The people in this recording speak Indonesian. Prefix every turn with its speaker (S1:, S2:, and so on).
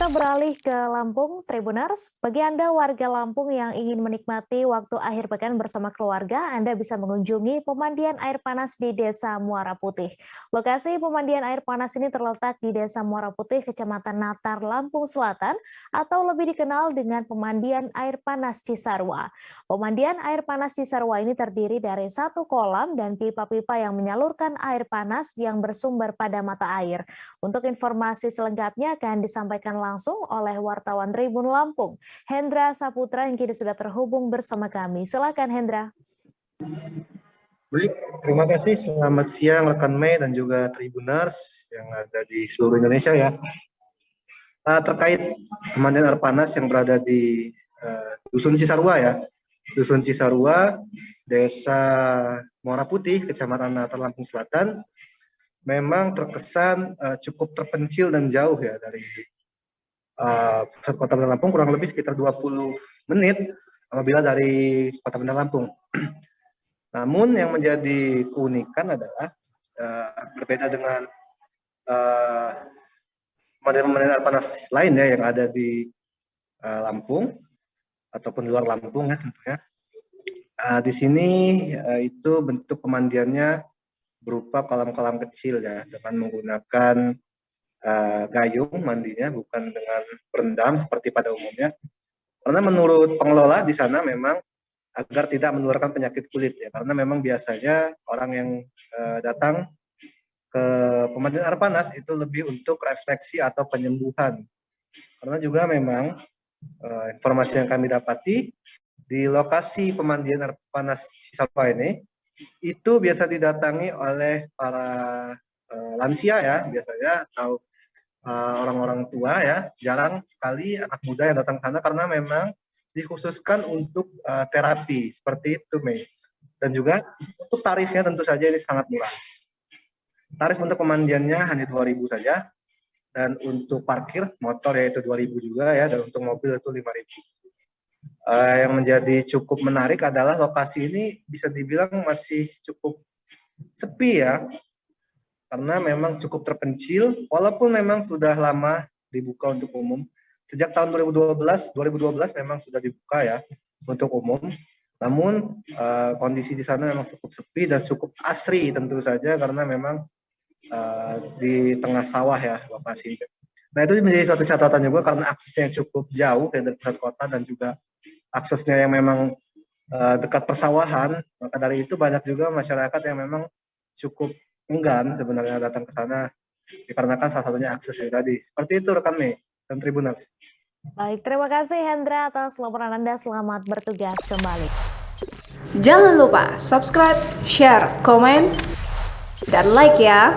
S1: Kita beralih ke Lampung, Tribuners. Bagi Anda warga Lampung yang ingin menikmati waktu akhir pekan bersama keluarga, Anda bisa mengunjungi pemandian air panas di Desa Muara Putih. Lokasi pemandian air panas ini terletak di Desa Muara Putih, Kecamatan Natar, Lampung Selatan, atau lebih dikenal dengan pemandian air panas Cisarua. Pemandian air panas Cisarua ini terdiri dari satu kolam dan pipa-pipa yang menyalurkan air panas yang bersumber pada mata air. Untuk informasi selengkapnya akan disampaikan langsung oleh wartawan Tribun Lampung, Hendra Saputra yang kini sudah terhubung bersama kami. Silakan Hendra.
S2: Baik, terima kasih. Selamat siang rekan Mei dan juga Tribuners yang ada di seluruh Indonesia ya. Terkait pemandian air panas yang berada di Dusun Cisarua ya. Dusun Cisarua, Desa Muara Putih, Kecamatan Natar, Lampung Selatan, memang terkesan cukup terpencil dan jauh ya dari pusat kota Bandar Lampung, kurang lebih sekitar 20 menit apabila dari kota Bandar Lampung. Namun yang menjadi keunikan adalah berbeda dengan pemandian air panas lain ya yang ada di Lampung ataupun di luar Lampung ya tentunya. Di sini itu bentuk pemandiannya berupa kolam-kolam kecil ya dengan menggunakan gayung mandinya, bukan dengan berendam seperti pada umumnya. Karena menurut pengelola di sana memang agar tidak menularkan penyakit kulit ya, karena memang biasanya orang yang datang ke pemandian air panas itu lebih untuk refleksi atau penyembuhan. Karena juga memang informasi yang kami dapati di lokasi pemandian air panas Cisarua ini itu biasa didatangi oleh para lansia ya biasanya, atau orang-orang tua ya, jarang sekali anak muda yang datang ke sana karena memang dikhususkan untuk terapi seperti itu, Mei. Dan juga untuk tarifnya tentu saja ini sangat murah. Tarif untuk pemandiannya hanya 2.000 saja, dan untuk parkir motor yaitu 2.000 juga ya, dan untuk mobil itu 5.000. Yang menjadi cukup menarik adalah lokasi ini bisa dibilang masih cukup sepi ya, karena memang cukup terpencil, walaupun memang sudah lama dibuka untuk umum. Sejak tahun 2012 memang sudah dibuka ya untuk umum. Namun kondisi di sana memang cukup sepi dan cukup asri tentu saja, karena memang di tengah sawah ya lokasi. Nah itu menjadi suatu catatan juga karena aksesnya cukup jauh dari pusat kota dan juga aksesnya yang memang dekat persawahan. Maka dari itu banyak juga masyarakat yang memang cukup enggan sebenarnya datang ke sana dikarenakan salah satunya akses tadi. Seperti itu rekan Mei dan Tribuners.
S1: Baik, terima kasih Hendra atas laporan Anda. Selamat bertugas kembali.
S3: Jangan lupa subscribe, share, komen, dan like ya.